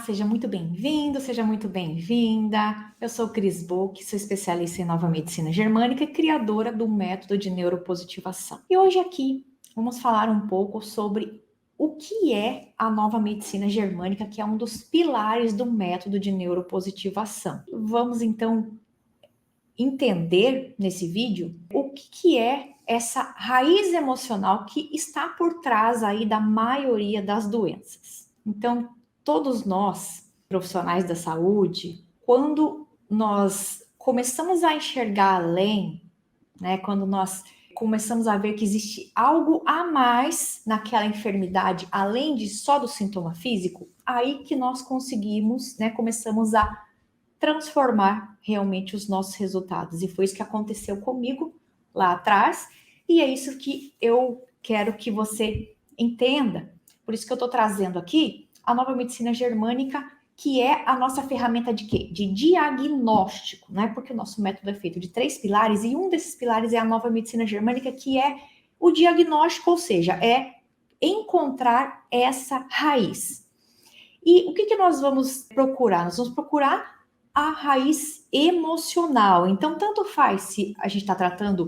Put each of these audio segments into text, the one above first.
seja muito bem-vindo, seja muito bem-vinda. Eu sou Cris Bock, sou especialista em nova medicina germânica e criadora do método de neuropositivação. E hoje aqui vamos falar um pouco sobre o que é a nova medicina germânica, que é um dos pilares do método de neuropositivação. Vamos então entender nesse vídeo o que é essa raiz emocional que está por trás aí da maioria das doenças. Então, todos nós, profissionais da saúde, quando nós começamos a enxergar além, né, quando nós começamos a ver que existe algo a mais naquela enfermidade, além de só do sintoma físico, aí que nós conseguimos, né, começamos a transformar realmente os nossos resultados. E foi isso que aconteceu comigo lá atrás, e é isso que eu quero que você entenda. Por isso que eu estou trazendo aqui a nova medicina germânica, que é a nossa ferramenta de quê? De diagnóstico, né? Porque o nosso método é feito de 3 pilares, e um desses pilares é a nova medicina germânica, que é o diagnóstico, ou seja, é encontrar essa raiz. E o que nós vamos procurar? Nós vamos procurar a raiz emocional. Então, tanto faz se a gente está tratando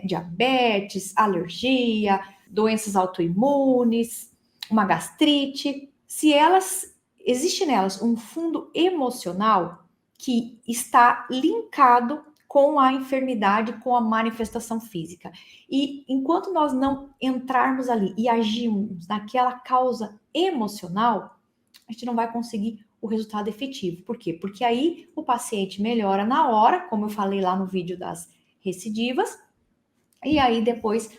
diabetes, alergia, doenças autoimunes, uma gastrite, se elas existe nelas um fundo emocional que está linkado com a enfermidade, com a manifestação física. E enquanto nós não entrarmos ali e agirmos naquela causa emocional, a gente não vai conseguir o resultado efetivo. Por quê? Porque aí o paciente melhora na hora, como eu falei lá no vídeo das recidivas, e aí depois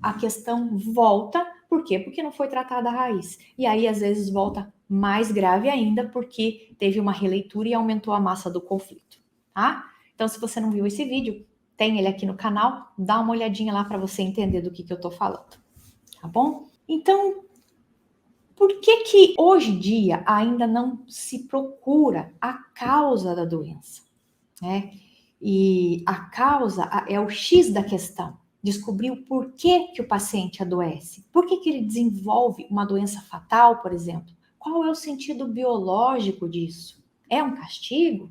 a questão volta. Por quê? Porque não foi tratada a raiz. E aí, às vezes, volta mais grave ainda, porque teve uma releitura e aumentou a massa do conflito, tá? Então, se você não viu esse vídeo, tem ele aqui no canal, dá uma olhadinha lá para você entender do que eu tô falando, tá bom? Então, por que hoje em dia ainda não se procura a causa da doença, né? E a causa é o X da questão. Descobrir o porquê que o paciente adoece. Por que ele desenvolve uma doença fatal, por exemplo? Qual é o sentido biológico disso? É um castigo?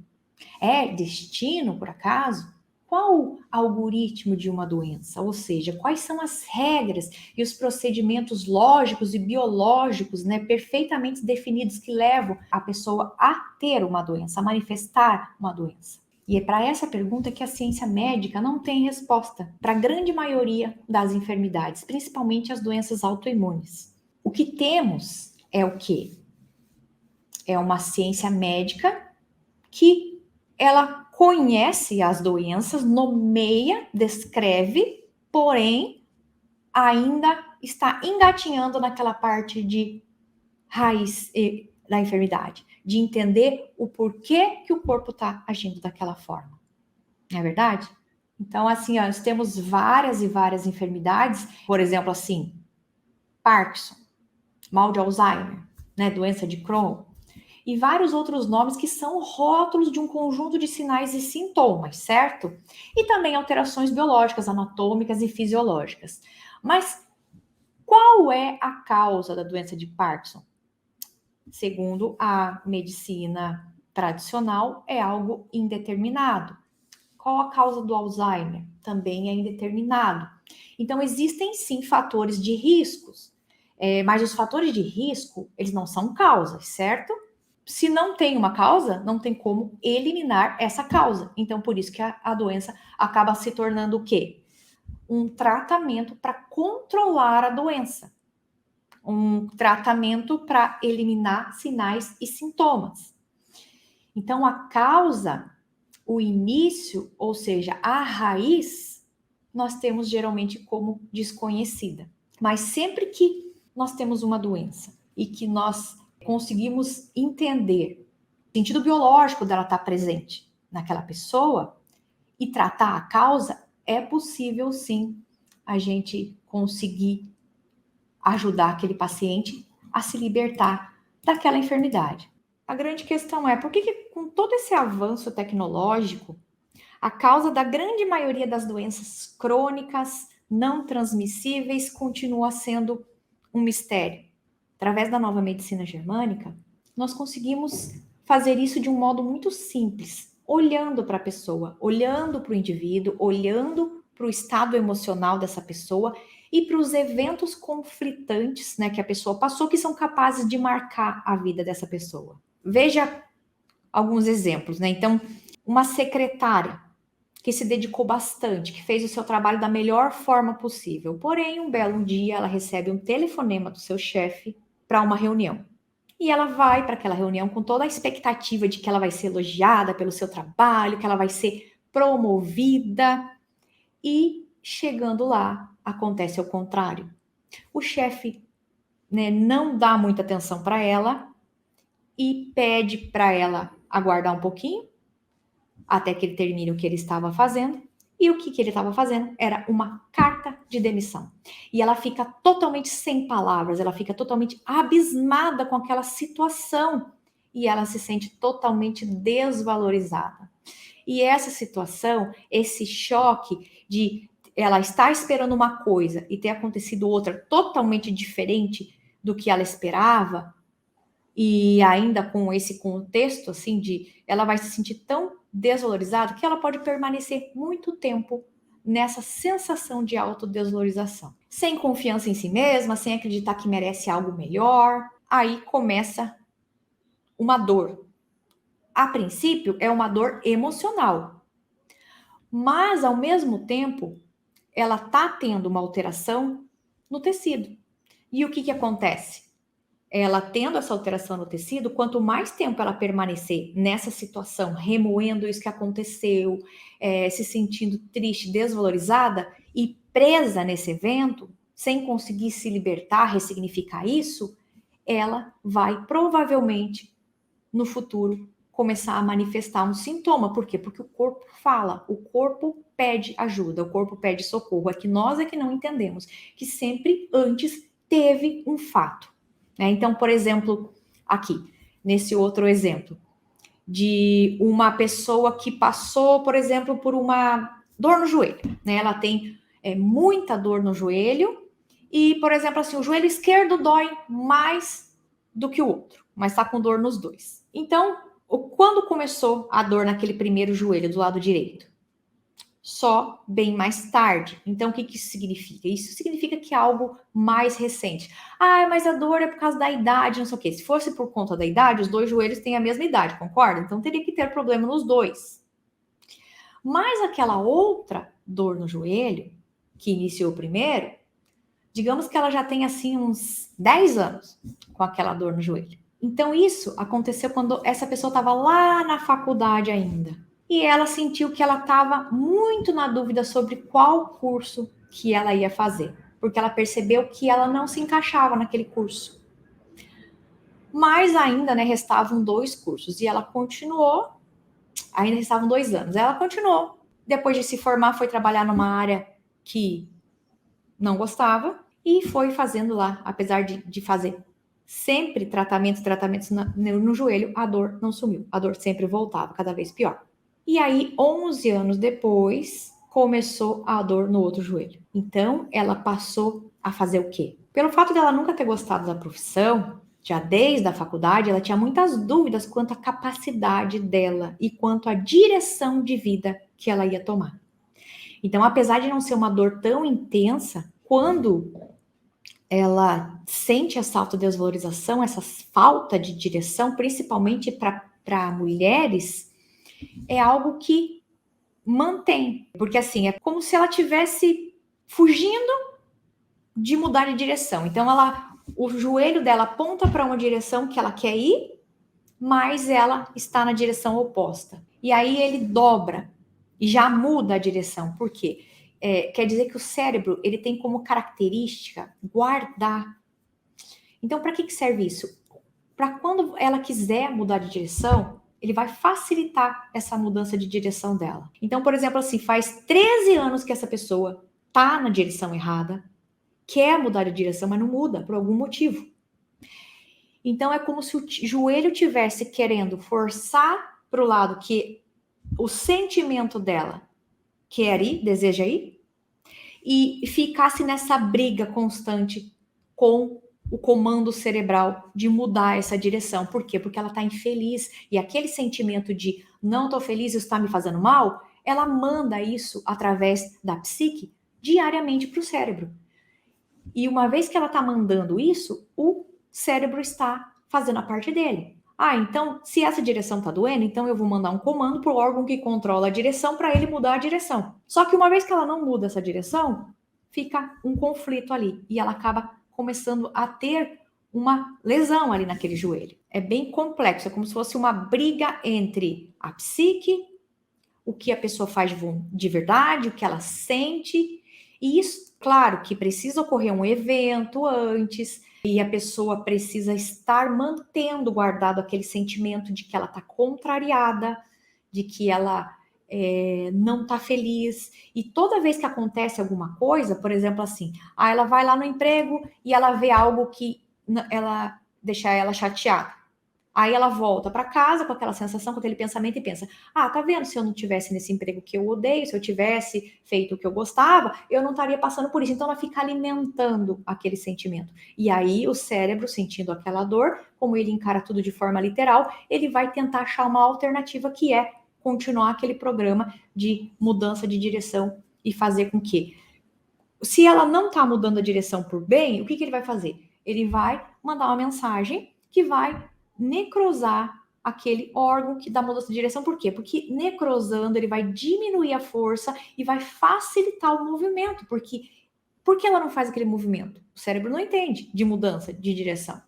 É destino, por acaso? Qual o algoritmo de uma doença? Ou seja, quais são as regras e os procedimentos lógicos e biológicos, né, perfeitamente definidos que levam a pessoa a ter uma doença, a manifestar uma doença? E é para essa pergunta que a ciência médica não tem resposta para a grande maioria das enfermidades, principalmente as doenças autoimunes. O que temos é o quê? É uma ciência médica que ela conhece as doenças, nomeia, descreve, porém ainda está engatinhando naquela parte de raiz da enfermidade, de entender o porquê que o corpo está agindo daquela forma. Não é verdade? Então, assim, nós temos várias e várias enfermidades, por exemplo, assim, Parkinson, mal de Alzheimer, né, doença de Crohn, e vários outros nomes que são rótulos de um conjunto de sinais e sintomas, certo? E também alterações biológicas, anatômicas e fisiológicas. Mas qual é a causa da doença de Parkinson? Segundo a medicina tradicional, é algo indeterminado. Qual a causa do Alzheimer? Também é indeterminado. Então, existem sim fatores de riscos, mas os fatores de risco, eles não são causas, certo? Se não tem uma causa, não tem como eliminar essa causa. Então, por isso que a doença acaba se tornando o quê? Um tratamento para controlar a doença. Um tratamento para eliminar sinais e sintomas. Então, a causa, o início, ou seja, a raiz, nós temos geralmente como desconhecida. Mas sempre que nós temos uma doença e que nós conseguimos entender o sentido biológico dela estar presente naquela pessoa e tratar a causa, é possível sim a gente conseguir ajudar aquele paciente a se libertar daquela enfermidade. A grande questão é por que com todo esse avanço tecnológico, a causa da grande maioria das doenças crônicas não transmissíveis continua sendo um mistério. Através da nova medicina germânica, nós conseguimos fazer isso de um modo muito simples, olhando para a pessoa, olhando para o indivíduo, olhando para o estado emocional dessa pessoa e para os eventos conflitantes, né, que a pessoa passou, que são capazes de marcar a vida dessa pessoa. Veja alguns exemplos, né? Então, uma secretária que se dedicou bastante, que fez o seu trabalho da melhor forma possível. Porém, um belo dia, ela recebe um telefonema do seu chefe para uma reunião. E ela vai para aquela reunião com toda a expectativa de que ela vai ser elogiada pelo seu trabalho, que ela vai ser promovida. E chegando lá, acontece o contrário. O chefe, né, não dá muita atenção para ela e pede para ela aguardar um pouquinho até que ele termine o que ele estava fazendo. E o que ele estava fazendo era uma carta de demissão. E ela fica totalmente sem palavras, ela fica totalmente abismada com aquela situação. E ela se sente totalmente desvalorizada. E essa situação, esse choque de ela estar esperando uma coisa e ter acontecido outra totalmente diferente do que ela esperava, e ainda com esse contexto, assim, de ela vai se sentir tão desvalorizada que ela pode permanecer muito tempo nessa sensação de autodesvalorização. Sem confiança em si mesma, sem acreditar que merece algo melhor. Aí começa uma dor. A princípio, é uma dor emocional. Mas, ao mesmo tempo, ela está tendo uma alteração no tecido. E o que acontece? Ela tendo essa alteração no tecido, quanto mais tempo ela permanecer nessa situação, remoendo isso que aconteceu, se sentindo triste, desvalorizada e presa nesse evento, sem conseguir se libertar, ressignificar isso, ela vai provavelmente, no futuro, começar a manifestar um sintoma. Por quê? Porque o corpo fala, o corpo pede ajuda, o corpo pede socorro. É que não entendemos que sempre antes teve um fato. Então, por exemplo, aqui, nesse outro exemplo, de uma pessoa que passou, por exemplo, por uma dor no joelho, né? Ela tem muita dor no joelho e, por exemplo, assim, o joelho esquerdo dói mais do que o outro, mas tá com dor nos dois. Então, quando começou a dor naquele primeiro joelho do lado direito? Só bem mais tarde. Então, o que isso significa? Isso significa que é algo mais recente. Ah, mas a dor é por causa da idade, não sei o quê. Se fosse por conta da idade, os dois joelhos têm a mesma idade, concorda? Então, teria que ter problema nos dois. Mas aquela outra dor no joelho, que iniciou primeiro, digamos que ela já tem, assim, uns 10 anos com aquela dor no joelho. Então, isso aconteceu quando essa pessoa estava lá na faculdade ainda. E ela sentiu que ela estava muito na dúvida sobre qual curso que ela ia fazer, porque ela percebeu que ela não se encaixava naquele curso. Mas ainda, né, restavam 2 cursos e ela continuou, ainda restavam 2 anos. Ela continuou. Depois de se formar, foi trabalhar numa área que não gostava e foi fazendo lá, apesar de fazer sempre tratamentos no joelho, a dor não sumiu. A dor sempre voltava, cada vez pior. E aí, 11 anos depois, começou a dor no outro joelho. Então, ela passou a fazer o quê? Pelo fato dela nunca ter gostado da profissão, já desde a faculdade, ela tinha muitas dúvidas quanto à capacidade dela e quanto à direção de vida que ela ia tomar. Então, apesar de não ser uma dor tão intensa, quando ela sente essa autodesvalorização, essa falta de direção, principalmente para mulheres, é algo que mantém. Porque assim, é como se ela estivesse fugindo de mudar de direção. Então, o joelho dela aponta para uma direção que ela quer ir, mas ela está na direção oposta. E aí ele dobra e já muda a direção. Por quê? Quer dizer que o cérebro ele tem como característica guardar. Então, para que serve isso? Para quando ela quiser mudar de direção, ele vai facilitar essa mudança de direção dela. Então, por exemplo, assim, faz 13 anos que essa pessoa tá na direção errada, quer mudar de direção, mas não muda por algum motivo. Então, é como se o joelho tivesse querendo forçar para o lado que o sentimento dela quer ir, deseja ir, e ficasse nessa briga constante com o comando cerebral de mudar essa direção. Por quê? Porque ela está infeliz. E aquele sentimento de não estou feliz, isso está me fazendo mal, ela manda isso através da psique diariamente para o cérebro. E uma vez que ela está mandando isso, o cérebro está fazendo a parte dele. Ah, então, se essa direção está doendo, então eu vou mandar um comando para o órgão que controla a direção para ele mudar a direção. Só que uma vez que ela não muda essa direção, fica um conflito ali. E ela acaba começando a ter uma lesão ali naquele joelho. É bem complexo, é como se fosse uma briga entre a psique, o que a pessoa faz de verdade, o que ela sente. E isso, claro, que precisa ocorrer um evento antes, e a pessoa precisa estar mantendo guardado aquele sentimento de que ela está contrariada, de que ela não está feliz. E toda vez que acontece alguma coisa, por exemplo, assim, ela vai lá no emprego e ela vê algo que ela deixa ela chateada. Aí ela volta para casa com aquela sensação, com aquele pensamento e pensa: ah, tá vendo? Se eu não tivesse nesse emprego que eu odeio, se eu tivesse feito o que eu gostava, eu não estaria passando por isso. Então ela fica alimentando aquele sentimento. E aí o cérebro, sentindo aquela dor, como ele encara tudo de forma literal, ele vai tentar achar uma alternativa que é continuar aquele programa de mudança de direção e fazer com que, se ela não está mudando a direção por bem, o que ele vai fazer? Ele vai mandar uma mensagem que vai necrosar aquele órgão que dá mudança de direção. Por quê? Porque necrosando ele vai diminuir a força e vai facilitar o movimento. Por que ela não faz aquele movimento? O cérebro não entende de mudança de direção.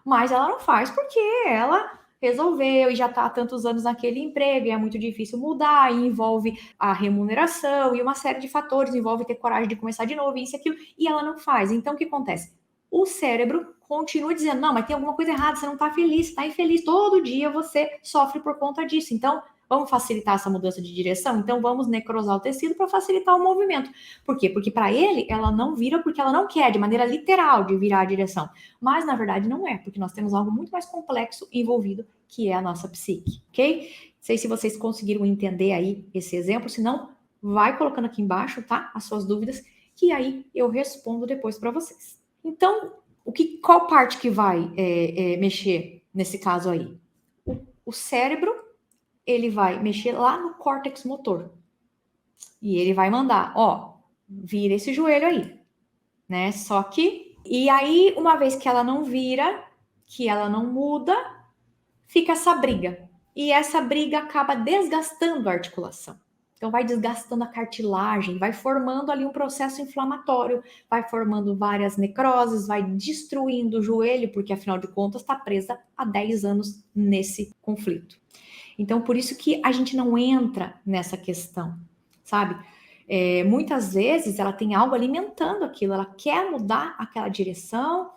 Mas ela não faz porque ela resolveu e já está há tantos anos naquele emprego e é muito difícil mudar, e envolve a remuneração e uma série de fatores, envolve ter coragem de começar de novo, isso e aquilo, e ela não faz. Então, o que acontece? O cérebro continua dizendo: não, mas tem alguma coisa errada, você não está feliz, está infeliz, todo dia você sofre por conta disso. Então, vamos facilitar essa mudança de direção? Então, vamos necrosar o tecido para facilitar o movimento. Por quê? Porque para ele, ela não vira porque ela não quer, de maneira literal, de virar a direção. Mas, na verdade, não é, porque nós temos algo muito mais complexo envolvido, que é a nossa psique, ok? Não sei se vocês conseguiram entender aí esse exemplo, se não, vai colocando aqui embaixo, tá? As suas dúvidas, que aí eu respondo depois para vocês. Então, qual parte que vai mexer nesse caso aí? O cérebro, ele vai mexer lá no córtex motor. E ele vai mandar, ó, vira esse joelho aí, né? Só que, e aí, uma vez que ela não vira, que ela não muda, fica essa briga. E essa briga acaba desgastando a articulação. Então, vai desgastando a cartilagem, vai formando ali um processo inflamatório, vai formando várias necroses, vai destruindo o joelho, porque afinal de contas está presa há 10 anos nesse conflito. Então, por isso que a gente não entra nessa questão, sabe? Muitas vezes ela tem algo alimentando aquilo, ela quer mudar aquela direção,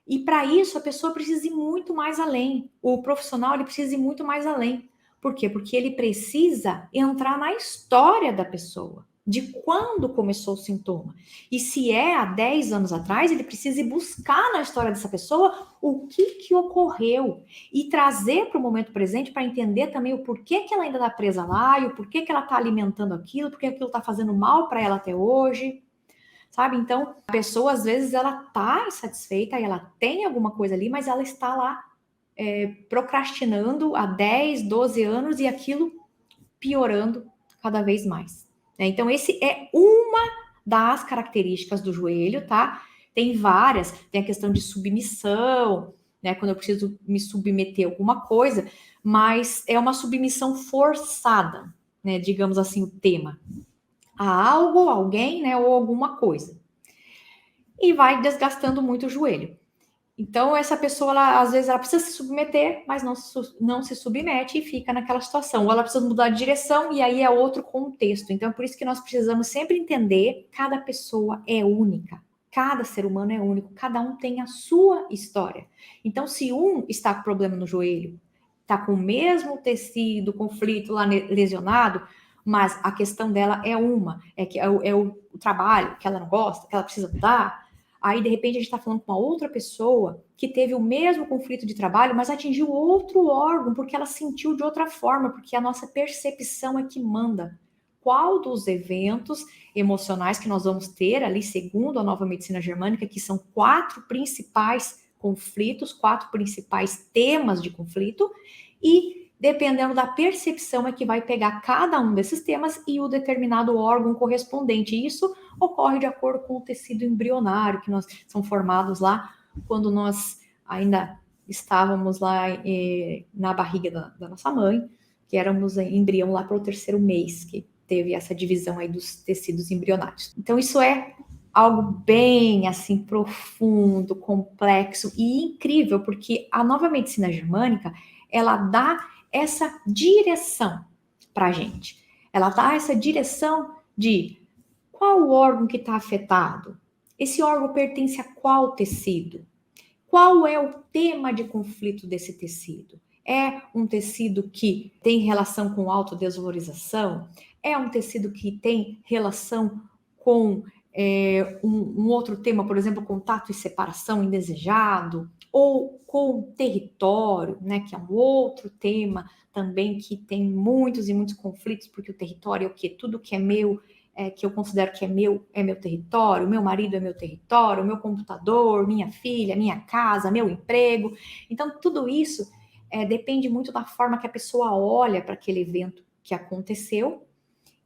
e para isso a pessoa precisa ir muito mais além. O profissional ele precisa ir muito mais além. Por quê? Porque ele precisa entrar na história da pessoa, de quando começou o sintoma. E se é há 10 anos atrás, ele precisa ir buscar na história dessa pessoa o que ocorreu e trazer para o momento presente para entender também o porquê que ela ainda está presa lá e o porquê que ela está alimentando aquilo, porque aquilo está fazendo mal para ela até hoje. Sabe? Então, a pessoa, às vezes, ela tá insatisfeita e ela tem alguma coisa ali, mas ela está lá procrastinando há 10, 12 anos e aquilo piorando cada vez mais. Então, esse é uma das características do joelho, tá? Tem várias, tem a questão de submissão, né? Quando eu preciso me submeter a alguma coisa, mas é uma submissão forçada, né? Digamos assim, o tema. A algo, alguém, né? Ou alguma coisa. E vai desgastando muito o joelho. Então, essa pessoa, às vezes, ela precisa se submeter, mas não se submete e fica naquela situação. Ou ela precisa mudar de direção e aí é outro contexto. Então, é por isso que nós precisamos sempre entender que cada pessoa é única. Cada ser humano é único. Cada um tem a sua história. Então, se um está com problema no joelho, está com o mesmo tecido, conflito lá lesionado, mas a questão dela é uma, é que é o trabalho que ela não gosta, que ela precisa mudar. Aí, de repente, a gente está falando com uma outra pessoa que teve o mesmo conflito de trabalho, mas atingiu outro órgão, porque ela sentiu de outra forma, porque a nossa percepção é que manda. qual dos eventos emocionais que nós vamos ter ali, segundo a nova medicina germânica, que são 4 principais conflitos, 4 principais temas de conflito, e dependendo da percepção é que vai pegar cada um desses temas e o determinado órgão correspondente. Isso ocorre de acordo com o tecido embrionário, que nós são formados lá quando nós ainda estávamos lá na barriga da nossa mãe, que éramos embrião lá para o 3º mês, que teve essa divisão aí dos tecidos embrionários. Então, isso é algo bem, assim, profundo, complexo e incrível, porque a nova medicina germânica, ela dá essa direção para a gente. Ela dá essa direção de qual o órgão que está afetado, esse órgão pertence a qual tecido, qual é o tema de conflito desse tecido. É um tecido que tem relação com autodesvalorização? É um tecido que tem relação com um outro tema, por exemplo, contato e separação indesejado? Ou com território, né, que é um outro tema também que tem muitos e muitos conflitos, porque o território é o quê? Tudo que é meu, que eu considero que é meu território, meu marido é meu território, meu computador, minha filha, minha casa, meu emprego. Então, tudo isso depende muito da forma que a pessoa olha para aquele evento que aconteceu,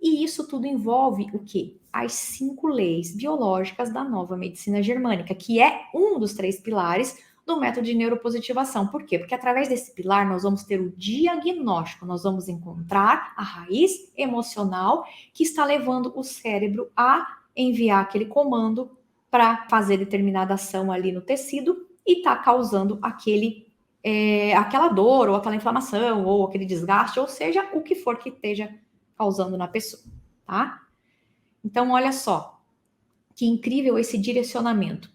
e isso tudo envolve o quê? As 5 leis biológicas da nova medicina germânica, que é um dos 3 pilares do método de neuropositivação. Por quê? Porque através desse pilar nós vamos ter o diagnóstico, nós vamos encontrar a raiz emocional que está levando o cérebro a enviar aquele comando para fazer determinada ação ali no tecido e está causando aquela dor, ou aquela inflamação, ou aquele desgaste, ou seja, o que for que esteja causando na pessoa, tá? Então, olha só, que incrível esse direcionamento.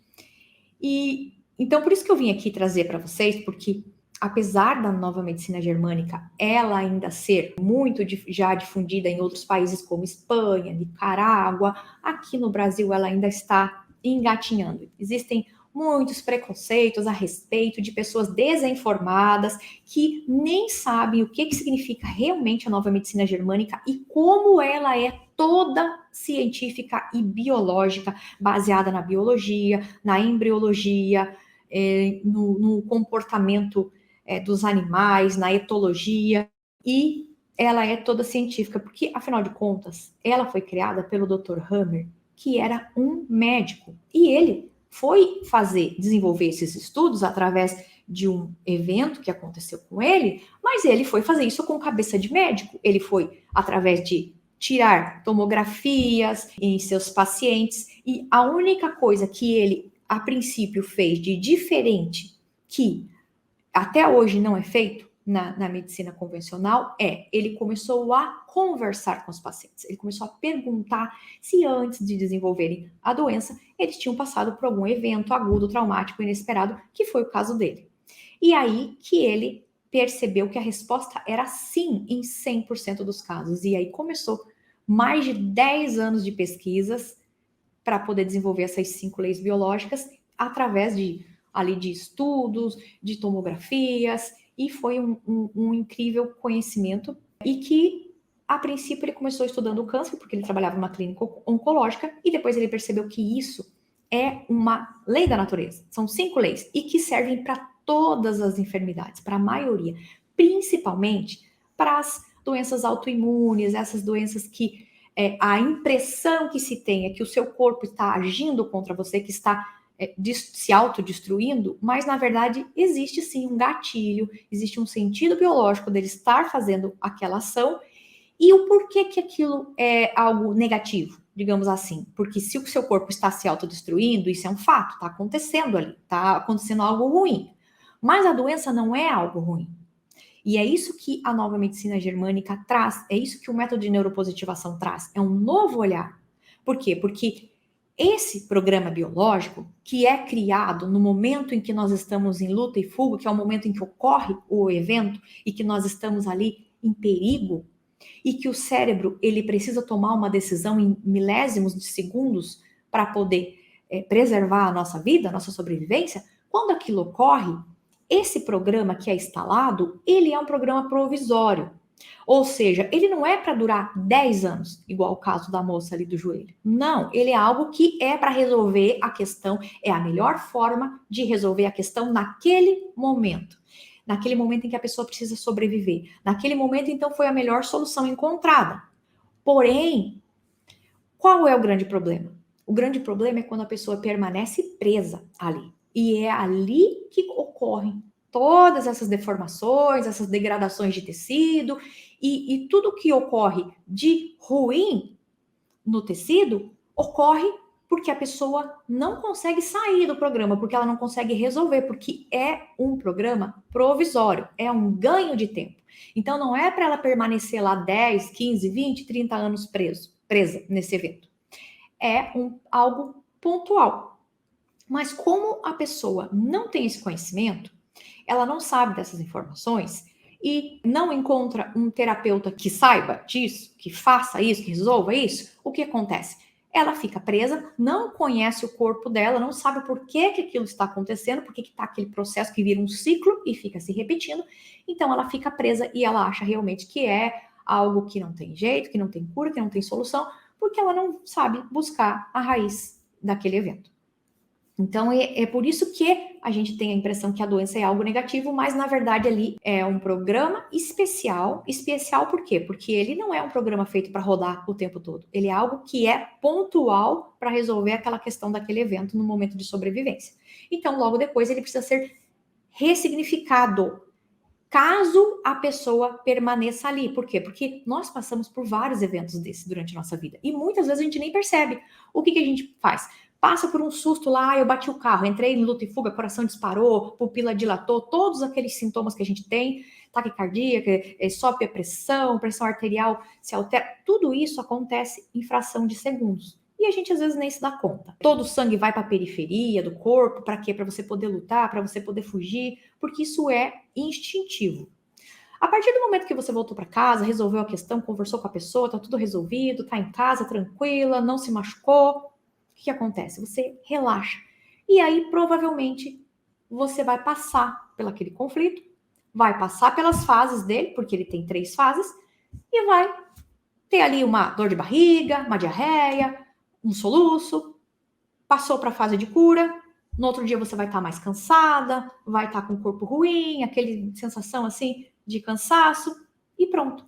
E então, por isso que eu vim aqui trazer para vocês, porque apesar da nova medicina germânica, ela ainda ser muito já difundida em outros países como Espanha, Nicarágua, aqui no Brasil ela ainda está engatinhando. Existem muitos preconceitos a respeito de pessoas desinformadas que nem sabem o que significa realmente a nova medicina germânica e como ela é toda científica e biológica, baseada na biologia, na embriologia, no comportamento dos animais, na etologia, e ela é toda científica, porque, afinal de contas, ela foi criada pelo Dr. Hammer, que era um médico, e ele foi desenvolver esses estudos através de um evento que aconteceu com ele, mas ele foi fazer isso com cabeça de médico, ele foi através de tirar tomografias em seus pacientes, e a única coisa que ele, a princípio, fez de diferente, que até hoje não é feito na medicina convencional, ele começou a conversar com os pacientes. Ele começou a perguntar se antes de desenvolverem a doença, eles tinham passado por algum evento agudo, traumático, inesperado, que foi o caso dele. E aí que ele percebeu que a resposta era sim em 100% dos casos. E aí começou mais de 10 anos de pesquisas para poder desenvolver essas 5 leis biológicas através de estudos, de tomografias, e foi um incrível conhecimento, e que, a princípio, ele começou estudando o câncer, porque ele trabalhava numa clínica oncológica, e depois ele percebeu que isso é uma lei da natureza. São 5 leis, e que servem para todas as enfermidades, para a maioria, principalmente para as doenças autoimunes, essas doenças que a impressão que se tem é que o seu corpo está agindo contra você, que está se autodestruindo, mas na verdade existe sim um gatilho, existe um sentido biológico dele estar fazendo aquela ação, e o porquê que aquilo é algo negativo, digamos assim. Porque se o seu corpo está se autodestruindo, isso é um fato, está acontecendo ali, está acontecendo algo ruim. Mas a doença não é algo ruim. E é isso que a nova medicina germânica traz, é isso que o método de neuropositivação traz, é um novo olhar. Por quê? Porque esse programa biológico, que é criado no momento em que nós estamos em luta e fuga, que é o momento em que ocorre o evento e que nós estamos ali em perigo, e que o cérebro ele precisa tomar uma decisão em milésimos de segundos para poder preservar a nossa vida, a nossa sobrevivência, quando aquilo ocorre, esse programa que é instalado, ele é um programa provisório. Ou seja, ele não é para durar 10 anos, igual o caso da moça ali do joelho. Não, ele é algo que é para resolver a questão, é a melhor forma de resolver a questão naquele momento. Naquele momento em que a pessoa precisa sobreviver. Naquele momento, então, foi a melhor solução encontrada. Porém, qual é o grande problema? O grande problema é quando a pessoa permanece presa ali. E é ali que ocorrem todas essas deformações, essas degradações de tecido e tudo que ocorre de ruim no tecido ocorre porque a pessoa não consegue sair do programa, porque ela não consegue resolver, porque é um programa provisório, é um ganho de tempo. Então não é para ela permanecer lá 10, 15, 20, 30 anos presa nesse evento. É algo pontual. Mas como a pessoa não tem esse conhecimento, ela não sabe dessas informações e não encontra um terapeuta que saiba disso, que faça isso, que resolva isso, o que acontece? Ela fica presa, não conhece o corpo dela, não sabe por que aquilo está acontecendo, por que está aquele processo que vira um ciclo e fica se repetindo. Então ela fica presa e ela acha realmente que é algo que não tem jeito, que não tem cura, que não tem solução, porque ela não sabe buscar a raiz daquele evento. Então, é por isso que a gente tem a impressão que a doença é algo negativo, mas na verdade ali é um programa especial. Especial por quê? Porque ele não é um programa feito para rodar o tempo todo. Ele é algo que é pontual para resolver aquela questão daquele evento no momento de sobrevivência. Então, logo depois, ele precisa ser ressignificado, caso a pessoa permaneça ali. Por quê? Porque nós passamos por vários eventos desses durante a nossa vida. E muitas vezes a gente nem percebe. O que a gente faz? Passa por um susto lá, eu bati o carro, entrei em luta e fuga, coração disparou, pupila dilatou, todos aqueles sintomas que a gente tem, taquicardia, sobe a pressão, pressão arterial se altera, tudo isso acontece em fração de segundos. E a gente às vezes nem se dá conta. Todo o sangue vai para a periferia do corpo, para quê? Para você poder lutar, para você poder fugir, porque isso é instintivo. A partir do momento que você voltou para casa, resolveu a questão, conversou com a pessoa, tá tudo resolvido, tá em casa tranquila, não se machucou, o que acontece? Você relaxa. E aí, provavelmente, você vai passar pelo aquele conflito, vai passar pelas fases dele, porque ele tem 3 fases, e vai ter ali uma dor de barriga, uma diarreia, um soluço, passou para a fase de cura, no outro dia você vai estar mais cansada, vai estar com o corpo ruim, aquele sensação assim de cansaço, e pronto.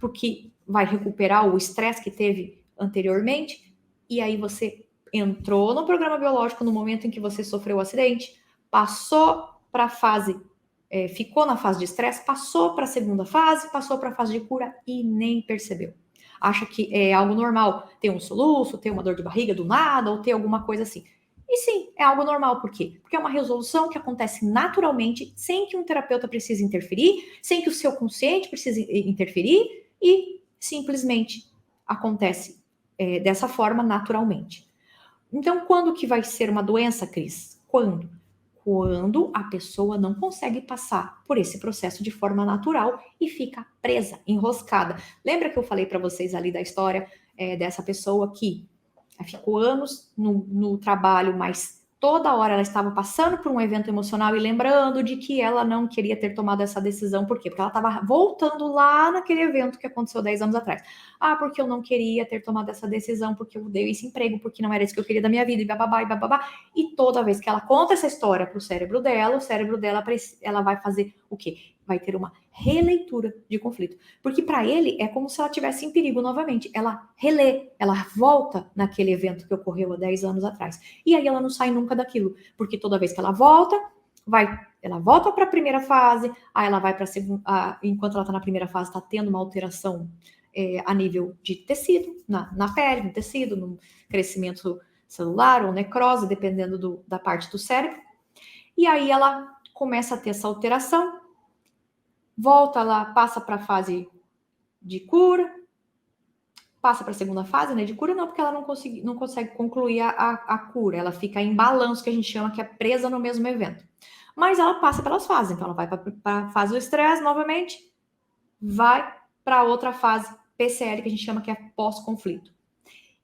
Porque vai recuperar o estresse que teve anteriormente, e aí você entrou no programa biológico no momento em que você sofreu o acidente, passou para a fase, ficou na fase de estresse, passou para a segunda fase, passou para a fase de cura e nem percebeu. Acha que é algo normal ter um soluço, ter uma dor de barriga do nada, ou ter alguma coisa assim. E sim, é algo normal. Por quê? Porque é uma resolução que acontece naturalmente, sem que um terapeuta precise interferir, sem que o seu consciente precise interferir, e simplesmente acontece dessa forma naturalmente. Então, quando que vai ser uma doença, Cris? Quando? Quando a pessoa não consegue passar por esse processo de forma natural e fica presa, enroscada. Lembra que eu falei para vocês ali da história dessa pessoa que ficou anos no trabalho, mas toda hora ela estava passando por um evento emocional e lembrando de que ela não queria ter tomado essa decisão. Por quê? Porque ela estava voltando lá naquele evento que aconteceu 10 anos atrás. Ah, porque eu não queria ter tomado essa decisão, porque eu dei esse emprego, porque não era isso que eu queria da minha vida, e bababá, e bababá. E toda vez que ela conta essa história para o cérebro dela, ela vai fazer o quê? Vai ter uma releitura de conflito. Porque para ele é como se ela estivesse em perigo novamente. Ela relê, ela volta naquele evento que ocorreu há 10 anos atrás. E aí ela não sai nunca daquilo. Porque toda vez que ela volta, ela volta para a primeira fase, aí ela vai para a segunda. Enquanto ela está na primeira fase, está tendo uma alteração a nível de tecido, na pele, no tecido, no crescimento celular ou necrose, dependendo da parte do cérebro. E aí ela começa a ter essa alteração, volta lá, passa para a fase de cura, passa para a segunda fase, né? De cura não, porque ela não consegue concluir a cura, ela fica em balanço, que a gente chama, que é presa no mesmo evento. Mas ela passa pelas fases, então ela vai para a fase do estresse novamente, vai para outra fase PCL, que a gente chama que é pós-conflito.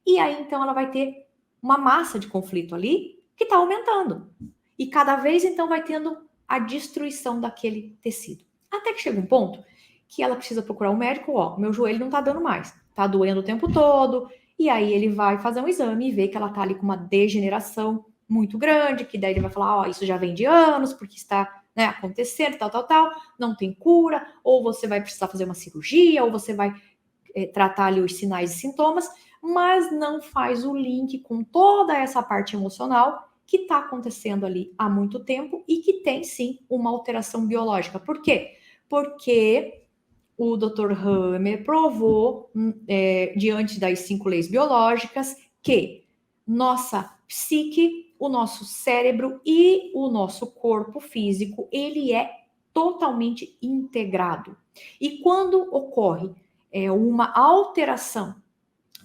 E aí, então, ela vai ter uma massa de conflito ali que está aumentando. E cada vez, então, vai tendo a destruição daquele tecido. Até que chega um ponto que ela precisa procurar um médico, meu joelho não tá dando mais, tá doendo o tempo todo, e aí ele vai fazer um exame e vê que ela tá ali com uma degeneração muito grande, que daí ele vai falar, isso já vem de anos, porque está, né, acontecendo, tal, não tem cura, ou você vai precisar fazer uma cirurgia, ou você vai tratar ali os sinais e sintomas, mas não faz o link com toda essa parte emocional que está acontecendo ali há muito tempo e que tem sim uma alteração biológica. Por quê? Porque o Dr. Hammer provou, diante das 5 leis biológicas, que nossa psique, o nosso cérebro e o nosso corpo físico, ele é totalmente integrado. E quando ocorre uma alteração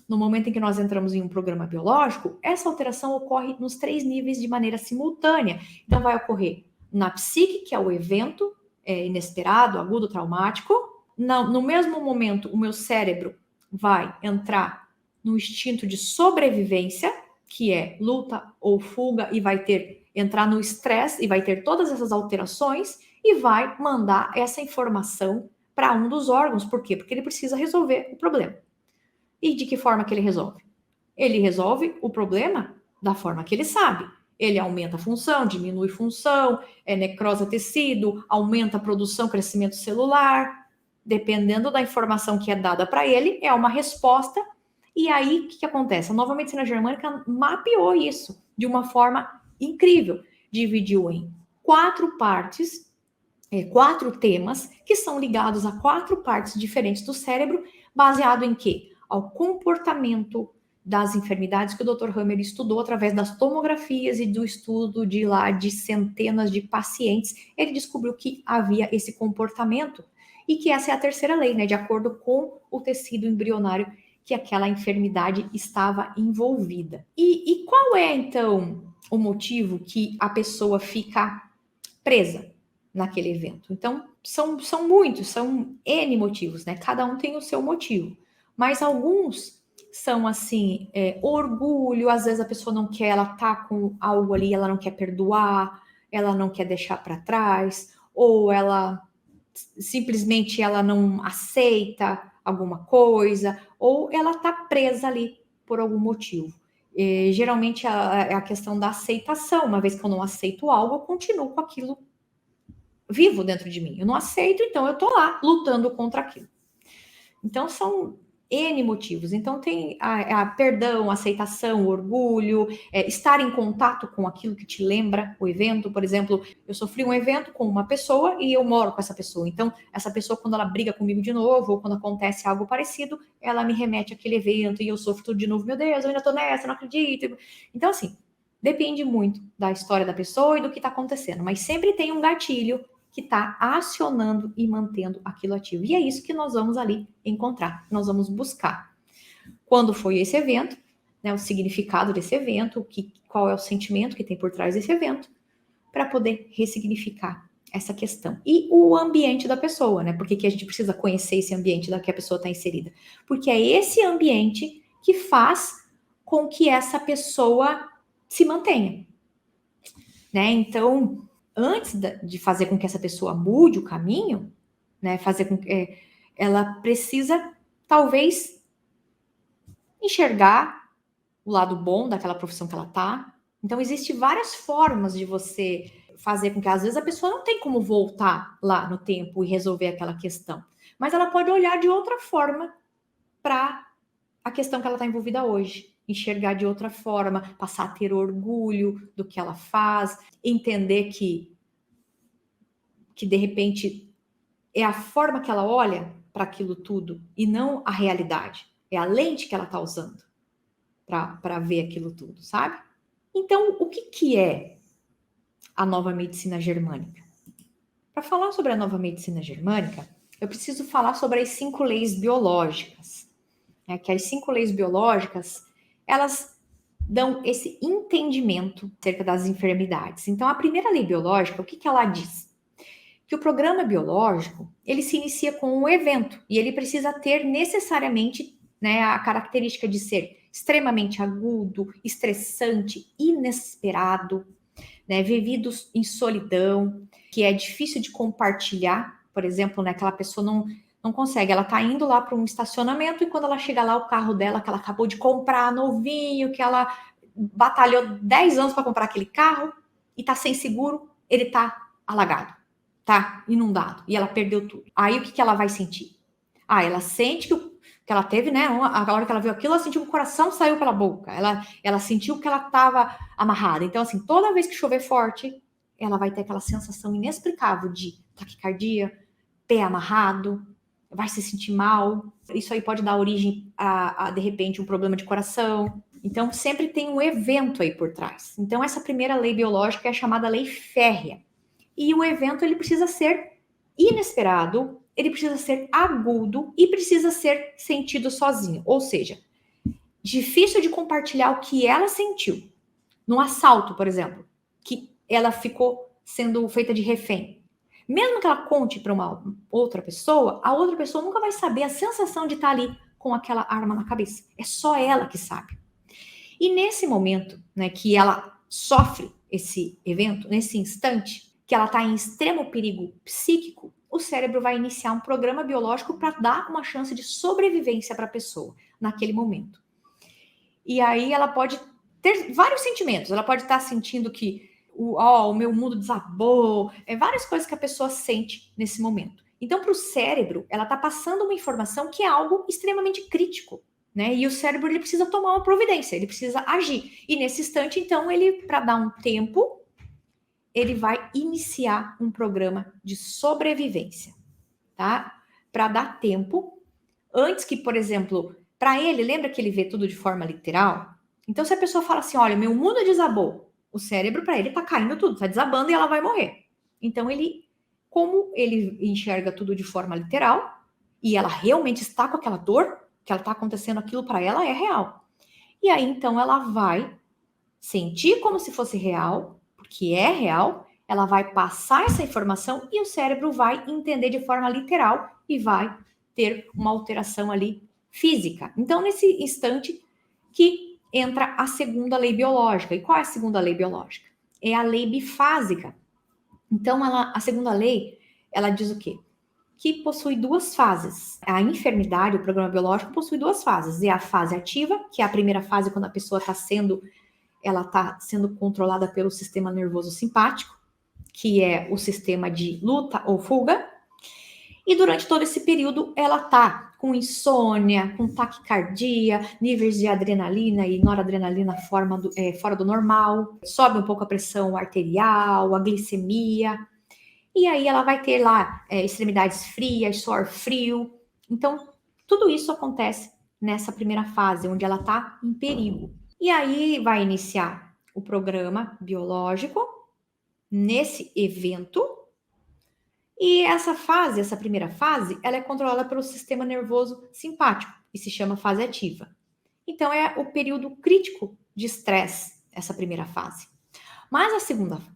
no momento em que nós entramos em um programa biológico, essa alteração ocorre nos 3 níveis de maneira simultânea. Então, vai ocorrer na psique, que é o evento inesperado, agudo, traumático. No mesmo momento, o meu cérebro vai entrar no instinto de sobrevivência, que é luta ou fuga, e vai entrar no estresse, e vai ter todas essas alterações, e vai mandar essa informação para um dos órgãos. Por quê? Porque ele precisa resolver o problema. E de que forma que ele resolve? Ele resolve o problema da forma que ele sabe. Ele aumenta a função, diminui função, necrosa tecido, aumenta a produção, crescimento celular. Dependendo da informação que é dada para ele, é uma resposta. E aí, o que acontece? A nova medicina germânica mapeou isso de uma forma incrível. Dividiu em 4 partes, 4 temas, que são ligados a 4 partes diferentes do cérebro, baseado em quê? Ao comportamento das enfermidades que o Dr. Hammer estudou através das tomografias e do estudo de centenas de pacientes. Ele descobriu que havia esse comportamento e que essa é a terceira lei, né? De acordo com o tecido embrionário que aquela enfermidade estava envolvida. E qual é, então, o motivo que a pessoa fica presa naquele evento? Então, são muitos, são N motivos, né? Cada um tem o seu motivo. Mas alguns são assim, orgulho, às vezes a pessoa não quer, ela tá com algo ali, ela não quer perdoar, ela não quer deixar para trás, ou ela simplesmente ela não aceita alguma coisa, ou ela tá presa ali por algum motivo. Geralmente é a questão da aceitação. Uma vez que eu não aceito algo, eu continuo com aquilo vivo dentro de mim. Eu não aceito, então eu tô lá lutando contra aquilo. Então são N motivos. Então tem a perdão, aceitação, orgulho, estar em contato com aquilo que te lembra o evento. Por exemplo, eu sofri um evento com uma pessoa e eu moro com essa pessoa. Então, essa pessoa, quando ela briga comigo de novo, ou quando acontece algo parecido, ela me remete àquele evento e eu sofro tudo de novo. Meu Deus, eu ainda tô nessa, não acredito. Então, assim, depende muito da história da pessoa e do que tá acontecendo. Mas sempre tem um gatilho que está acionando e mantendo aquilo ativo. E é isso que nós vamos ali encontrar, nós vamos buscar. Quando foi esse evento, né, o significado desse evento, qual é o sentimento que tem por trás desse evento, para poder ressignificar essa questão. E o ambiente da pessoa, né? Por que a gente precisa conhecer esse ambiente da que a pessoa está inserida? Porque é esse ambiente que faz com que essa pessoa se mantenha, né? Então, antes de fazer com que essa pessoa mude o caminho, né, fazer com que ela precisa, talvez, enxergar o lado bom daquela profissão que ela tá. Então, existem várias formas de você fazer com que, às vezes, a pessoa não tem como voltar lá no tempo e resolver aquela questão, mas ela pode olhar de outra forma para a questão que ela está envolvida hoje. Enxergar de outra forma, passar a ter orgulho do que ela faz, entender que de repente é a forma que ela olha para aquilo tudo e não a realidade. É a lente que ela está usando para ver aquilo tudo, sabe? Então, o que é a nova medicina germânica? Para falar sobre a nova medicina germânica, eu preciso falar sobre as 5 leis biológicas. Que as 5 leis biológicas, elas dão esse entendimento acerca das enfermidades. Então, a primeira lei biológica, o que ela diz? Que o programa biológico, ele se inicia com um evento e ele precisa ter necessariamente, né, a característica de ser extremamente agudo, estressante, inesperado, né, vividos em solidão, que é difícil de compartilhar. Por exemplo, né, aquela pessoa Não consegue. Ela tá indo lá para um estacionamento e quando ela chega lá, o carro dela, que ela acabou de comprar, novinho, que ela batalhou 10 anos para comprar aquele carro e tá sem seguro, ele tá alagado, tá inundado e ela perdeu tudo. Aí o que ela vai sentir? Ela sente que ela teve, né? A hora que ela viu aquilo, ela sentiu que o coração saiu pela boca. Ela sentiu que ela estava amarrada. Então, assim, toda vez que chover forte, ela vai ter aquela sensação inexplicável de taquicardia, pé amarrado, vai se sentir mal. Isso aí pode dar origem a de repente, um problema de coração. Então, sempre tem um evento aí por trás. Então, essa primeira lei biológica é a chamada lei férrea. E o evento, ele precisa ser inesperado, ele precisa ser agudo e precisa ser sentido sozinho. Ou seja, difícil de compartilhar o que ela sentiu. Num assalto, por exemplo, que ela ficou sendo feita de refém. Mesmo que ela conte para uma outra pessoa, a outra pessoa nunca vai saber a sensação de estar ali com aquela arma na cabeça. É só ela que sabe. E nesse momento, né, que ela sofre esse evento, nesse instante, que ela está em extremo perigo psíquico, o cérebro vai iniciar um programa biológico para dar uma chance de sobrevivência para a pessoa naquele momento. E aí ela pode ter vários sentimentos. Ela pode estar sentindo que o meu mundo desabou, várias coisas que a pessoa sente nesse momento. Então, para o cérebro, ela está passando uma informação que é algo extremamente crítico, né? E o cérebro, ele precisa tomar uma providência, ele precisa agir. E nesse instante, então, ele, para dar um tempo, ele vai iniciar um programa de sobrevivência, tá? Para dar tempo, antes que, por exemplo, para ele, lembra que ele vê tudo de forma literal? Então, se a pessoa fala assim, olha, meu mundo desabou, o cérebro, para ele, tá caindo tudo, tá desabando e ela vai morrer. Então, como ele enxerga tudo de forma literal, e ela realmente está com aquela dor, que ela tá acontecendo aquilo para ela, é real. E aí, então, ela vai sentir como se fosse real, porque é real, ela vai passar essa informação e o cérebro vai entender de forma literal e vai ter uma alteração ali física. Então, nesse instante que entra a segunda lei biológica. E qual é a segunda lei biológica? É a lei bifásica. Então, a segunda lei, ela diz o quê? Que possui duas fases. A enfermidade, o programa biológico, possui duas fases. É a fase ativa, que é a primeira fase quando a pessoa está sendo controlada pelo sistema nervoso simpático, que é o sistema de luta ou fuga. E durante todo esse período, ela tá com insônia, com taquicardia, níveis de adrenalina e noradrenalina fora do normal, sobe um pouco a pressão arterial, a glicemia, e aí ela vai ter lá extremidades frias, suor frio. Então, tudo isso acontece nessa primeira fase, onde ela tá em perigo. E aí vai iniciar o programa biológico nesse evento. E essa primeira fase, ela é controlada pelo sistema nervoso simpático e se chama fase ativa. Então é o período crítico de estresse, essa primeira fase. Mas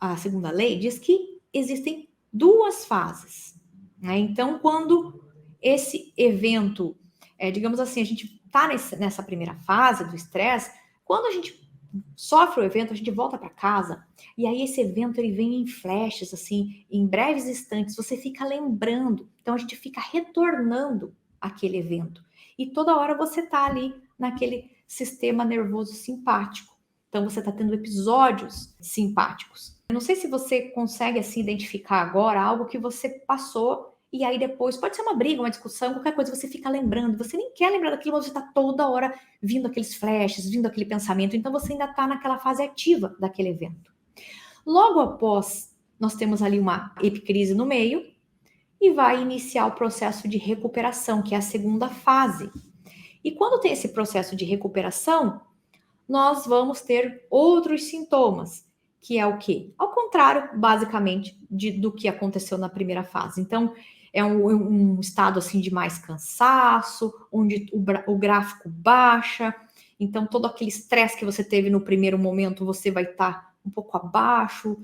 a segunda lei diz que existem duas fases, né? Então, quando esse evento, digamos assim, a gente está nessa primeira fase do estresse, quando a gente sofre o evento, a gente volta para casa e aí esse evento ele vem em flashes, assim, em breves instantes, você fica lembrando. Então a gente fica retornando aquele evento. E toda hora você tá ali naquele sistema nervoso simpático. Então você tá tendo episódios simpáticos. Eu não sei se você consegue assim identificar agora algo que você passou e aí depois, pode ser uma briga, uma discussão, qualquer coisa, você fica lembrando, você nem quer lembrar daquilo, mas você está toda hora vindo aqueles flashes, vindo aquele pensamento, então você ainda está naquela fase ativa daquele evento. Logo após, nós temos ali uma epicrise no meio e vai iniciar o processo de recuperação, que é a segunda fase. E quando tem esse processo de recuperação, nós vamos ter outros sintomas, que é o quê? Ao contrário, basicamente, do que aconteceu na primeira fase. Então, é um estado assim de mais cansaço, onde o gráfico baixa. Então, todo aquele estresse que você teve no primeiro momento, você vai estar um pouco abaixo,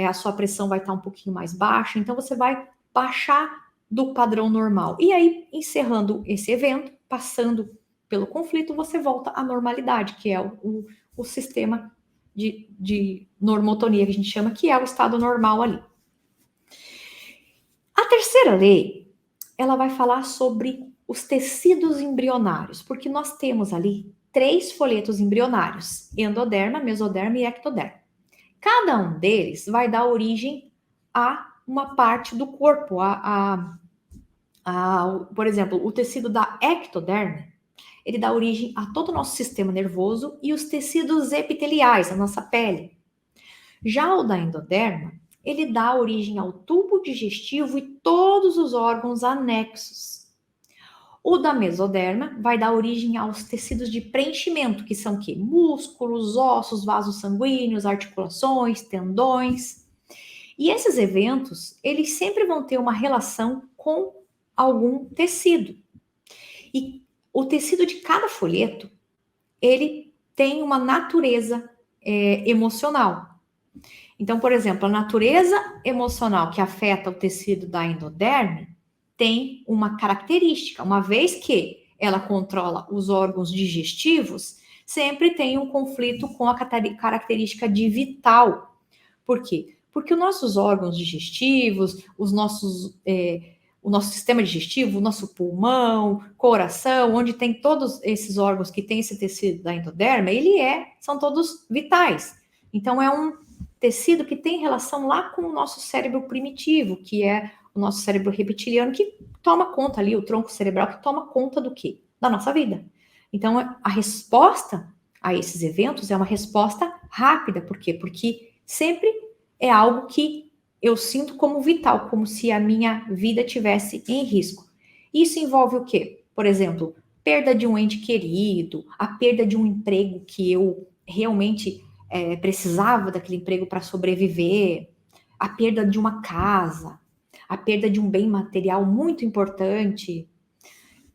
a sua pressão vai estar um pouquinho mais baixa. Então, você vai baixar do padrão normal. E aí, encerrando esse evento, passando pelo conflito, você volta à normalidade, que é o sistema de normotonia, que a gente chama, que é o estado normal ali. A terceira lei ela vai falar sobre os tecidos embrionários, porque nós temos ali 3 folhetos embrionários: endoderma, mesoderma e ectoderma. Cada um deles vai dar origem a uma parte do corpo, por exemplo, o tecido da ectoderma, ele dá origem a todo o nosso sistema nervoso e os tecidos epiteliais, a nossa pele. Já o da endoderma, ele dá origem ao tubo digestivo e todos os órgãos anexos. O da mesoderma vai dar origem aos tecidos de preenchimento, que são que? Músculos, ossos, vasos sanguíneos, articulações, tendões. E esses eventos, eles sempre vão ter uma relação com algum tecido. E o tecido de cada folheto, ele tem uma natureza emocional. Então, por exemplo, a natureza emocional que afeta o tecido da endoderme tem uma característica, uma vez que ela controla os órgãos digestivos, sempre tem um conflito com a característica de vital. Por quê? Porque os nossos órgãos digestivos, o nosso sistema digestivo, o nosso pulmão, coração, onde tem todos esses órgãos que tem esse tecido da endoderma, são todos vitais. Então, é um tecido que tem relação lá com o nosso cérebro primitivo, que é o nosso cérebro reptiliano, que toma conta ali, o tronco cerebral que toma conta do quê? Da nossa vida. Então, a resposta a esses eventos é uma resposta rápida. Por quê? Porque sempre é algo que eu sinto como vital, como se a minha vida tivesse em risco. Isso envolve o quê? Por exemplo, perda de um ente querido, a perda de um emprego que eu realmente precisava daquele emprego para sobreviver, a perda de uma casa, a perda de um bem material muito importante,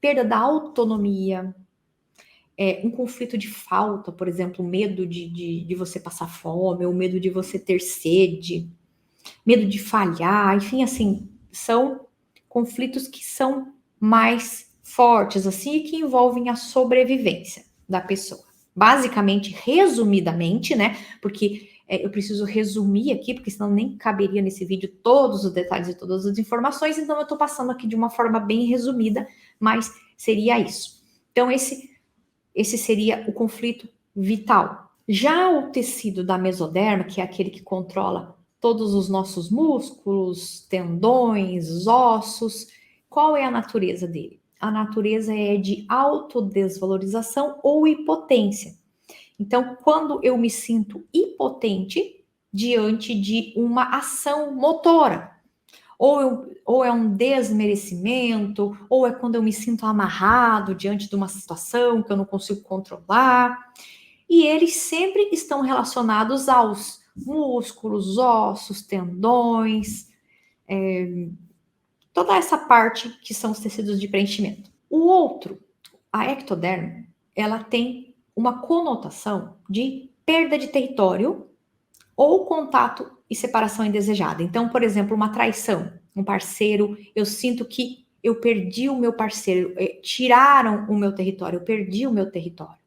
perda da autonomia, um conflito de falta, por exemplo, medo de você passar fome, ou medo de você ter sede, medo de falhar, enfim, assim, são conflitos que são mais fortes, assim, e que envolvem a sobrevivência da pessoa. Basicamente, resumidamente, né, porque eu preciso resumir aqui, porque senão nem caberia nesse vídeo todos os detalhes e todas as informações, então eu tô passando aqui de uma forma bem resumida, mas seria isso. Então, esse seria o conflito vital. Já o tecido da mesoderma, que é aquele que controla todos os nossos músculos, tendões, ossos, qual é a natureza dele? A natureza é de autodesvalorização ou hipotência. Então, quando eu me sinto impotente diante de uma ação motora, ou é um desmerecimento, ou é quando eu me sinto amarrado diante de uma situação que eu não consigo controlar. E eles sempre estão relacionados aos músculos, ossos, tendões, toda essa parte que são os tecidos de preenchimento. O outro, a ectoderma, ela tem uma conotação de perda de território ou contato e separação indesejada. Então, por exemplo, uma traição, um parceiro, eu sinto que eu perdi o meu parceiro, tiraram o meu território, eu perdi o meu território.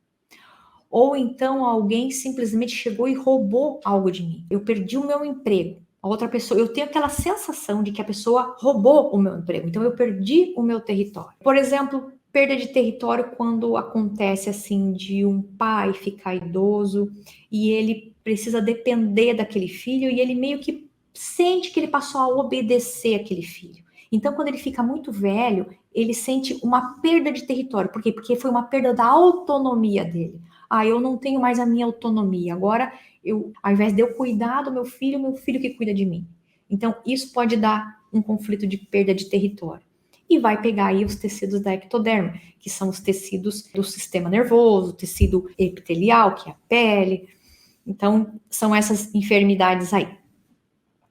Ou então alguém simplesmente chegou e roubou algo de mim. Eu perdi o meu emprego. A outra pessoa, eu tenho aquela sensação de que a pessoa roubou o meu emprego. Então eu perdi o meu território. Por exemplo, perda de território quando acontece assim de um pai ficar idoso e ele precisa depender daquele filho e ele meio que sente que ele passou a obedecer aquele filho. Então, quando ele fica muito velho, ele sente uma perda de território. Por quê? Porque foi uma perda da autonomia dele. Eu não tenho mais a minha autonomia. Agora, ao invés de eu cuidar do meu filho que cuida de mim. Então, isso pode dar um conflito de perda de território. E vai pegar aí os tecidos da ectoderma, que são os tecidos do sistema nervoso, tecido epitelial, que é a pele. Então, são essas enfermidades aí.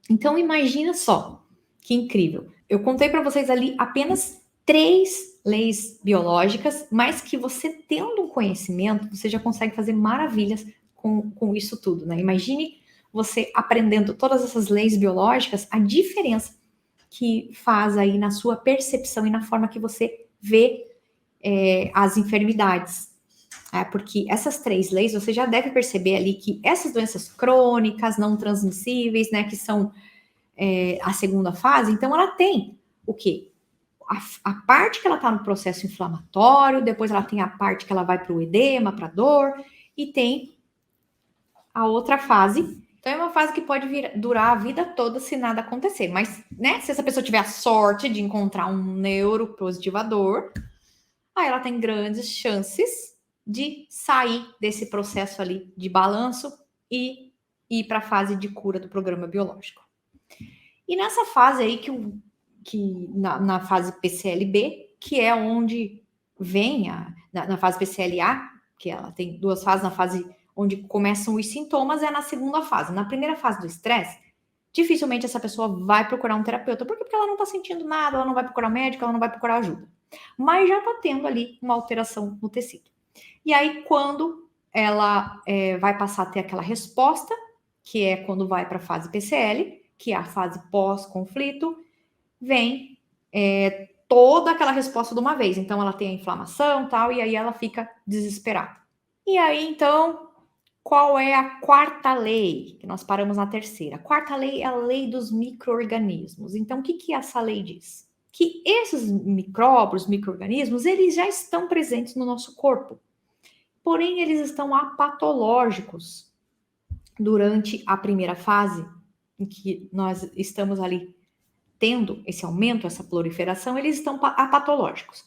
Então, imagina só, que incrível. Eu contei para vocês ali apenas 3 leis biológicas, mas que você tendo um conhecimento, você já consegue fazer maravilhas com isso tudo, né? Imagine você aprendendo todas essas leis biológicas, a diferença que faz aí na sua percepção e na forma que você vê as enfermidades. Porque essas 3 leis, você já deve perceber ali que essas doenças crônicas, não transmissíveis, né, que são a segunda fase, então ela tem o quê? a parte que ela está no processo inflamatório, depois ela tem a parte que ela vai para o edema, para a dor, e tem a outra fase. Então, é uma fase que pode durar a vida toda se nada acontecer. Mas, né, se essa pessoa tiver a sorte de encontrar um neuropositivador, aí ela tem grandes chances de sair desse processo ali de balanço e ir para a fase de cura do programa biológico. E nessa fase aí na fase PCLB, que é onde vem na fase PCLA, que ela tem duas fases, na fase onde começam os sintomas, é na segunda fase. Na primeira fase do estresse, dificilmente essa pessoa vai procurar um terapeuta. Por quê? Porque ela não está sentindo nada, ela não vai procurar médico, ela não vai procurar ajuda. Mas já está tendo ali uma alteração no tecido. E aí, quando ela vai passar a ter aquela resposta, que é quando vai para a fase PCL, que é a fase pós-conflito, vem toda aquela resposta de uma vez. Então, ela tem a inflamação e tal, e aí ela fica desesperada. E aí, então, qual é a quarta lei? Que nós paramos na terceira. A quarta lei é a lei dos micro-organismos. Então, o que essa lei diz? Que esses micróbios, micro-organismos, eles já estão presentes no nosso corpo. Porém, eles estão apatológicos durante a primeira fase, em que nós estamos ali tendo esse aumento, essa proliferação, eles estão apatológicos.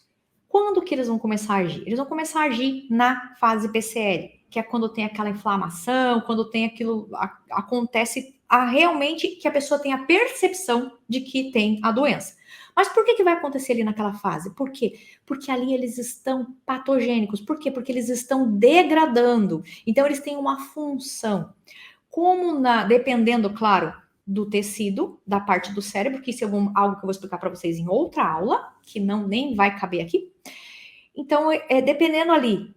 Quando que eles vão começar a agir? Eles vão começar a agir na fase PCL, que é quando tem aquela inflamação, quando tem aquilo, acontece realmente que a pessoa tem a percepção de que tem a doença. Mas por que vai acontecer ali naquela fase? Por quê? Porque ali eles estão patogênicos. Por quê? Porque eles estão degradando. Então, eles têm uma função. Dependendo, claro, do tecido, da parte do cérebro, que isso é algo que eu vou explicar para vocês em outra aula, que nem vai caber aqui. Então, dependendo ali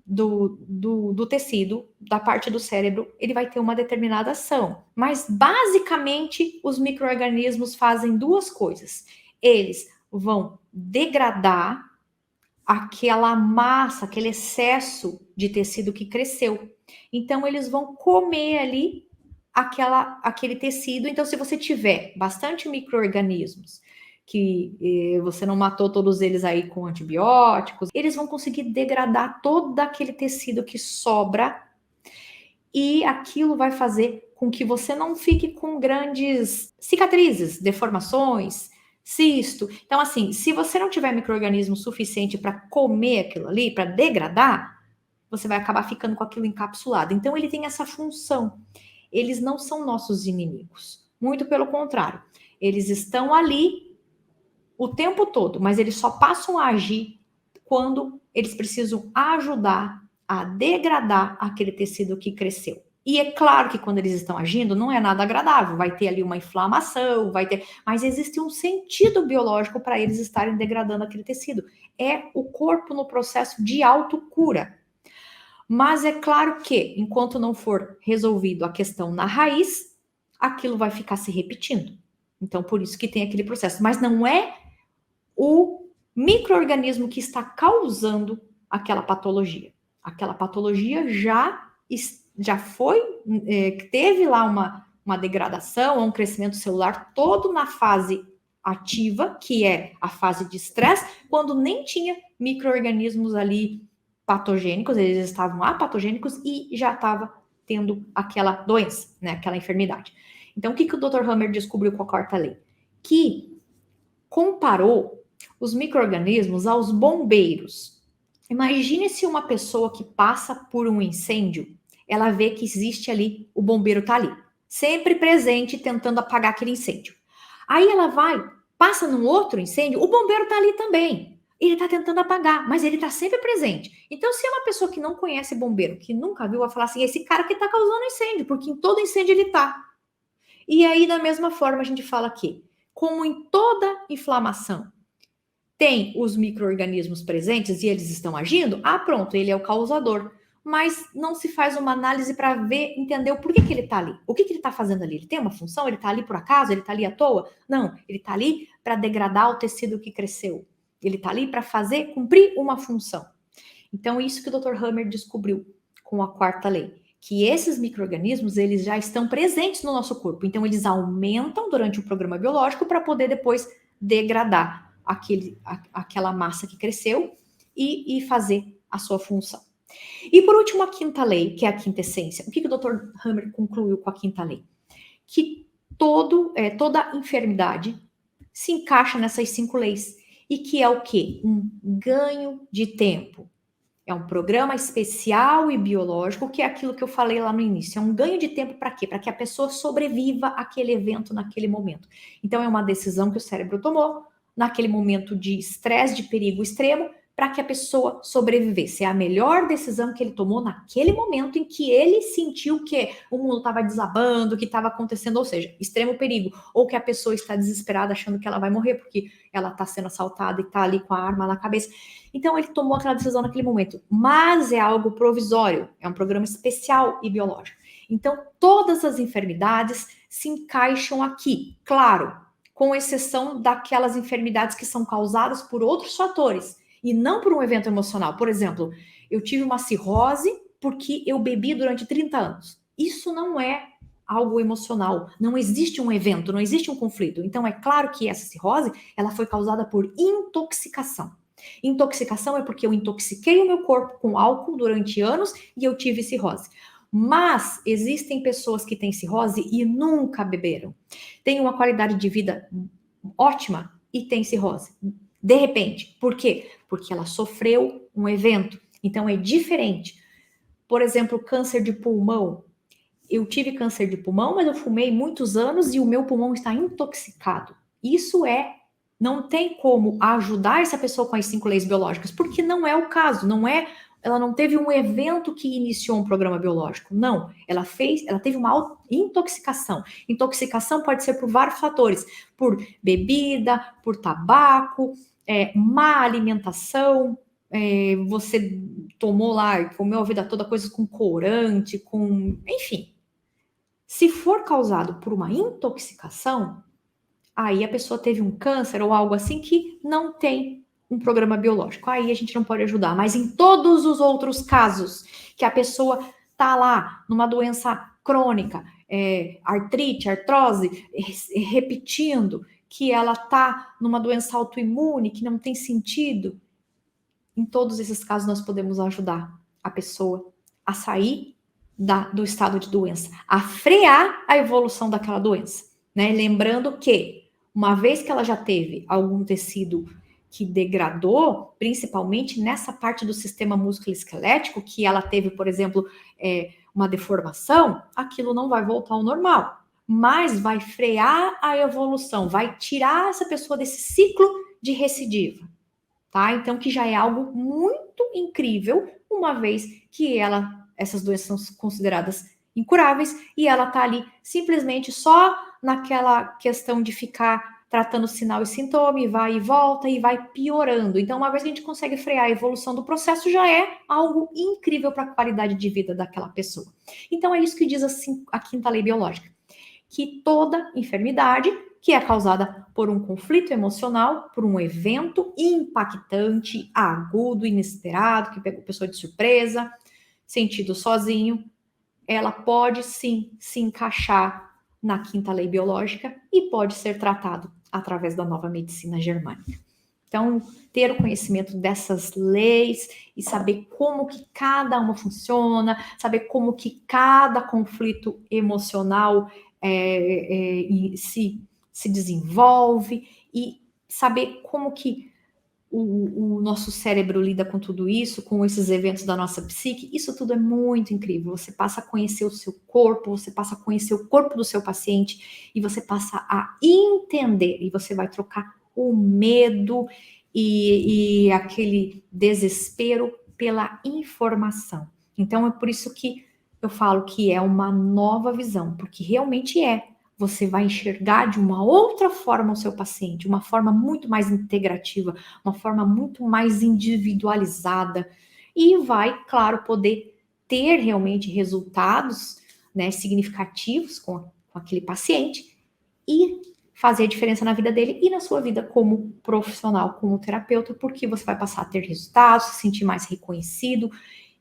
do tecido, da parte do cérebro, ele vai ter uma determinada ação. Mas, basicamente, os micro-organismos fazem duas coisas. Eles vão degradar aquela massa, aquele excesso de tecido que cresceu. Então, eles vão comer ali aquele tecido. Então, se você tiver bastante micro-organismos, que você não matou todos eles aí com antibióticos, eles vão conseguir degradar todo aquele tecido que sobra, e aquilo vai fazer com que você não fique com grandes cicatrizes, deformações, cisto. Então, assim, se você não tiver micro-organismo suficiente para comer aquilo ali, para degradar, você vai acabar ficando com aquilo encapsulado. Então, ele tem essa função. Eles não são nossos inimigos. Muito pelo contrário. Eles estão ali o tempo todo, mas eles só passam a agir quando eles precisam ajudar a degradar aquele tecido que cresceu. E é claro que quando eles estão agindo, não é nada agradável, vai ter ali uma inflamação, mas existe um sentido biológico para eles estarem degradando aquele tecido. É o corpo no processo de autocura. Mas é claro que, enquanto não for resolvido a questão na raiz, aquilo vai ficar se repetindo. Então, por isso que tem aquele processo. Mas não é o micro-organismo que está causando aquela patologia. Aquela patologia já foi, teve lá uma degradação, um crescimento celular todo na fase ativa, que é a fase de estresse, quando nem tinha micro-organismos ali patogênicos, eles estavam apatogênicos e já estava tendo aquela doença, né, aquela enfermidade. Então, o que o Dr. Hammer descobriu com a quarta lei? Que comparou os micro-organismos aos bombeiros. Imagine se uma pessoa que passa por um incêndio, ela vê que existe ali, o bombeiro tá ali, sempre presente, tentando apagar aquele incêndio. Aí ela passa num outro incêndio, o bombeiro tá ali também. Ele tá tentando apagar, mas ele tá sempre presente. Então, se é uma pessoa que não conhece bombeiro, que nunca viu, vai falar assim, esse cara que tá causando incêndio, porque em todo incêndio ele tá. E aí, da mesma forma, a gente fala que, como em toda inflamação, tem os micro-organismos presentes e eles estão agindo, pronto, ele é o causador. Mas não se faz uma análise para entender o porquê que ele está ali. O que ele está fazendo ali? Ele tem uma função? Ele está ali por acaso? Ele está ali à toa? Não, ele está ali para degradar o tecido que cresceu. Ele está ali para cumprir uma função. Então, isso que o Dr. Hammer descobriu com a quarta lei. Que esses micro-organismos, eles já estão presentes no nosso corpo. Então, eles aumentam durante o programa biológico para poder depois degradar. aquela massa que cresceu e fazer a sua função. E por último, a quinta lei, que é a quinta essência. O que o Dr. Hammer concluiu com a quinta lei? Que toda enfermidade se encaixa nessas 5 leis. E que é o quê? Um ganho de tempo. É um programa especial e biológico, que é aquilo que eu falei lá no início. É um ganho de tempo para quê? Para que a pessoa sobreviva àquele evento naquele momento. Então, é uma decisão que o cérebro tomou naquele momento de estresse, de perigo extremo, para que a pessoa sobrevivesse. É a melhor decisão que ele tomou naquele momento em que ele sentiu que o mundo estava desabando, que estava acontecendo, ou seja, extremo perigo, ou que a pessoa está desesperada achando que ela vai morrer porque ela está sendo assaltada e está ali com a arma na cabeça. Então ele tomou aquela decisão naquele momento, mas é algo provisório, é um programa especial e biológico. Então todas as enfermidades se encaixam aqui, claro, com exceção daquelas enfermidades que são causadas por outros fatores e não por um evento emocional. Por exemplo, eu tive uma cirrose porque eu bebi durante 30 anos. Isso não é algo emocional. Não existe um evento, não existe um conflito. Então, é claro que essa cirrose, ela foi causada por intoxicação. Intoxicação é porque eu intoxiquei o meu corpo com álcool durante anos e eu tive cirrose. Mas existem pessoas que têm cirrose e nunca beberam. Têm uma qualidade de vida ótima e têm cirrose. De repente. Por quê? Porque ela sofreu um evento. Então é diferente. Por exemplo, câncer de pulmão. Eu tive câncer de pulmão, mas eu fumei muitos anos e o meu pulmão está intoxicado. Isso não tem como ajudar essa pessoa com as 5 leis biológicas, porque não é o caso, ela não teve um evento que iniciou um programa biológico. Não, ela teve uma intoxicação. Intoxicação pode ser por vários fatores, por bebida, por tabaco, má alimentação, você tomou lá e comeu a vida toda coisas com corante, enfim. Se for causado por uma intoxicação, aí a pessoa teve um câncer ou algo assim que não tem um programa biológico. Aí a gente não pode ajudar. Mas em todos os outros casos que a pessoa tá lá numa doença crônica, artrite, artrose, repetindo, que ela tá numa doença autoimune, que não tem sentido, em todos esses casos nós podemos ajudar a pessoa a sair do estado de doença, a frear a evolução daquela doença, né? Lembrando que uma vez que ela já teve algum tecido que degradou, principalmente nessa parte do sistema musculoesquelético, que ela teve, por exemplo, uma deformação, aquilo não vai voltar ao normal, mas vai frear a evolução, vai tirar essa pessoa desse ciclo de recidiva, tá? Então, que já é algo muito incrível, uma vez que essas doenças são consideradas incuráveis e ela tá ali simplesmente só naquela questão de ficar tratando sinal e sintoma, e vai e volta e vai piorando. Então, uma vez que a gente consegue frear a evolução do processo, já é algo incrível para a qualidade de vida daquela pessoa. Então, é isso que diz assim, a quinta lei biológica, que toda enfermidade que é causada por um conflito emocional, por um evento impactante, agudo, inesperado, que pegou a pessoa de surpresa, sentido sozinho, ela pode sim se encaixar na quinta lei biológica e pode ser tratado através da nova medicina germânica. Então, ter o conhecimento dessas leis e saber como que cada uma funciona, saber como que cada conflito emocional se desenvolve e saber como que o nosso cérebro lida com tudo isso, com esses eventos da nossa psique, isso tudo é muito incrível. Você passa a conhecer o seu corpo, você passa a conhecer o corpo do seu paciente e você passa a entender e você vai trocar o medo e aquele desespero pela informação. Então é por isso que eu falo que é uma nova visão, porque realmente você vai enxergar de uma outra forma o seu paciente, uma forma muito mais integrativa, uma forma muito mais individualizada e vai, claro, poder ter realmente resultados, né, significativos com aquele paciente e fazer a diferença na vida dele e na sua vida como profissional, como terapeuta, porque você vai passar a ter resultados, se sentir mais reconhecido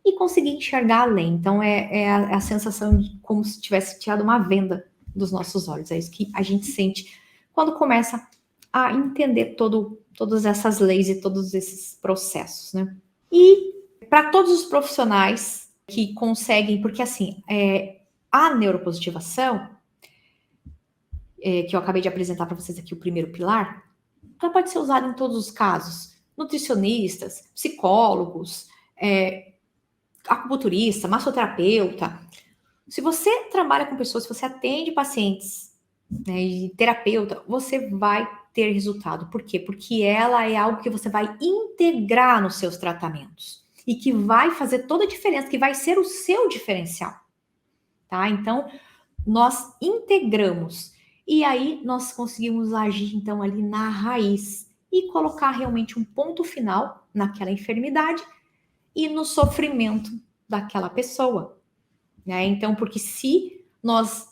e conseguir enxergar além. Então, é a sensação de como se tivesse tirado uma venda dos nossos olhos. É isso que a gente sente quando começa a entender todo todas essas leis e todos esses processos, né? E para todos os profissionais que conseguem, porque assim, a neuropositivação, que eu acabei de apresentar para vocês aqui, o primeiro pilar, ela pode ser usada em todos os casos. Nutricionistas, psicólogos, acupunturista, massoterapeuta. Se você trabalha com pessoas, se você atende pacientes, né, e terapeuta, você vai ter resultado. Por quê? Porque ela é algo que você vai integrar nos seus tratamentos e que vai fazer toda a diferença, que vai ser o seu diferencial, tá? Então, nós integramos e aí nós conseguimos agir então ali na raiz e colocar realmente um ponto final naquela enfermidade e no sofrimento daquela pessoa, né? Então, porque se nós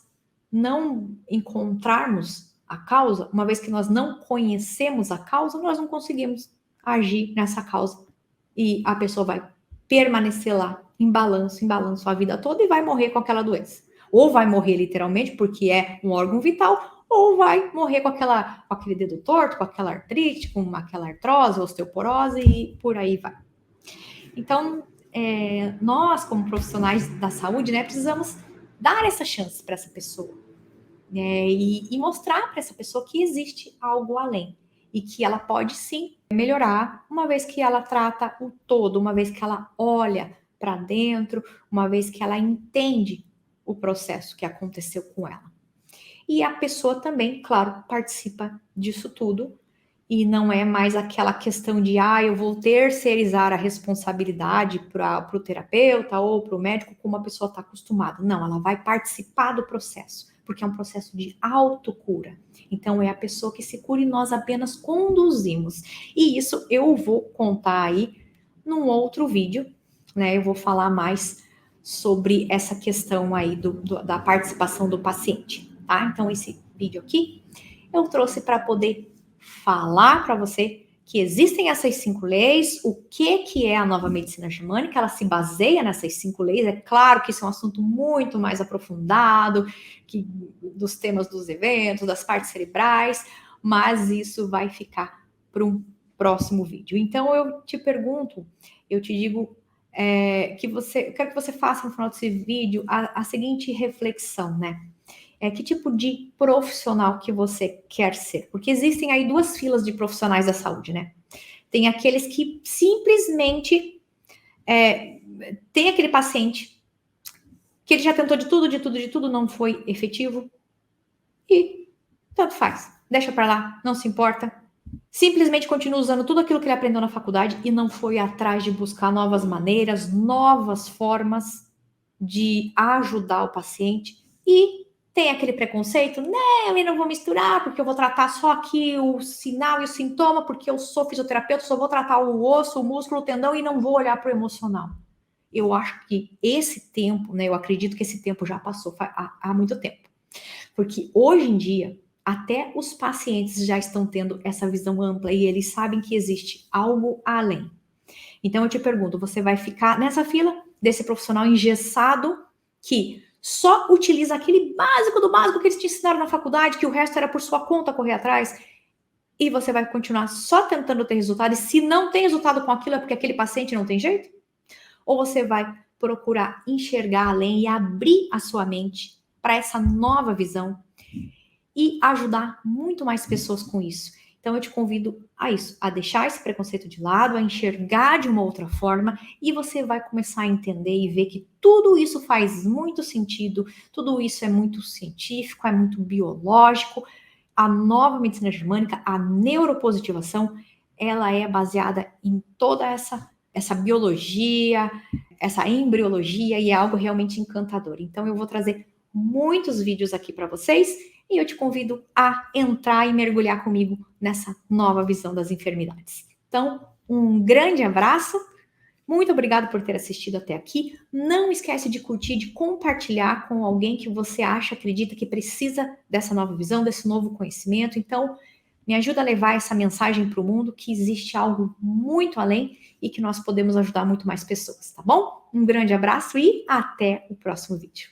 não encontrarmos a causa, uma vez que nós não conhecemos a causa, nós não conseguimos agir nessa causa e a pessoa vai permanecer lá em balanço a vida toda e vai morrer com aquela doença. Ou vai morrer literalmente porque é um órgão vital, ou vai morrer com aquele dedo torto, com aquela artrite, com aquela artrose, osteoporose e por aí vai. Então, nós, como profissionais da saúde, né, precisamos dar essa chance para essa pessoa, né, e mostrar para essa pessoa que existe algo além e que ela pode sim melhorar, uma vez que ela trata o todo, uma vez que ela olha para dentro, uma vez que ela entende o processo que aconteceu com ela. E a pessoa também, claro, participa disso tudo. E não é mais aquela questão de, eu vou terceirizar a responsabilidade para o terapeuta ou para o médico, como a pessoa está acostumada. Não, ela vai participar do processo, porque é um processo de autocura. Então, é a pessoa que se cura e nós apenas conduzimos. E isso eu vou contar aí num outro vídeo, né? Eu vou falar mais sobre essa questão aí da participação do paciente, tá? Então, esse vídeo aqui eu trouxe para poder falar para você que existem essas 5 leis, o que é a nova medicina germânica, ela se baseia nessas 5 leis, é claro que isso é um assunto muito mais aprofundado, que dos temas dos eventos, das partes cerebrais, mas isso vai ficar para um próximo vídeo. Então eu te pergunto, eu te digo eu quero que você faça no final desse vídeo a seguinte reflexão, né? Que tipo de profissional que você quer ser? Porque existem aí 2 filas de profissionais da saúde, né? Tem aqueles que simplesmente tem aquele paciente que ele já tentou de tudo, não foi efetivo e tanto faz. Deixa para lá, não se importa. Simplesmente continua usando tudo aquilo que ele aprendeu na faculdade e não foi atrás de buscar novas maneiras, novas formas de ajudar o paciente e tem aquele preconceito, não, eu não vou misturar porque eu vou tratar só aqui o sinal e o sintoma, porque eu sou fisioterapeuta, só vou tratar o osso, o músculo, o tendão e não vou olhar para o emocional. Eu acho que esse tempo, né, eu acredito que esse tempo já passou há muito tempo. Porque hoje em dia, até os pacientes já estão tendo essa visão ampla e eles sabem que existe algo além. Então eu te pergunto, você vai ficar nessa fila desse profissional engessado que só utiliza aquele básico do básico que eles te ensinaram na faculdade, que o resto era por sua conta correr atrás, e você vai continuar só tentando ter resultado, e se não tem resultado com aquilo é porque aquele paciente não tem jeito? Ou você vai procurar enxergar além e abrir a sua mente para essa nova visão e ajudar muito mais pessoas com isso? Então eu te convido a isso, a deixar esse preconceito de lado, a enxergar de uma outra forma e você vai começar a entender e ver que tudo isso faz muito sentido, tudo isso é muito científico, é muito biológico. A nova medicina germânica, a neuropositivação, ela é baseada em toda essa biologia, essa embriologia e é algo realmente encantador. Então eu vou trazer muitos vídeos aqui para vocês e eu te convido a entrar e mergulhar comigo nessa nova visão das enfermidades. Então, um grande abraço, muito obrigado por ter assistido até aqui. Não esquece de curtir, de compartilhar com alguém que você acha, acredita que precisa dessa nova visão, desse novo conhecimento. Então, me ajuda a levar essa mensagem para o mundo que existe algo muito além e que nós podemos ajudar muito mais pessoas, tá bom? Um grande abraço e até o próximo vídeo.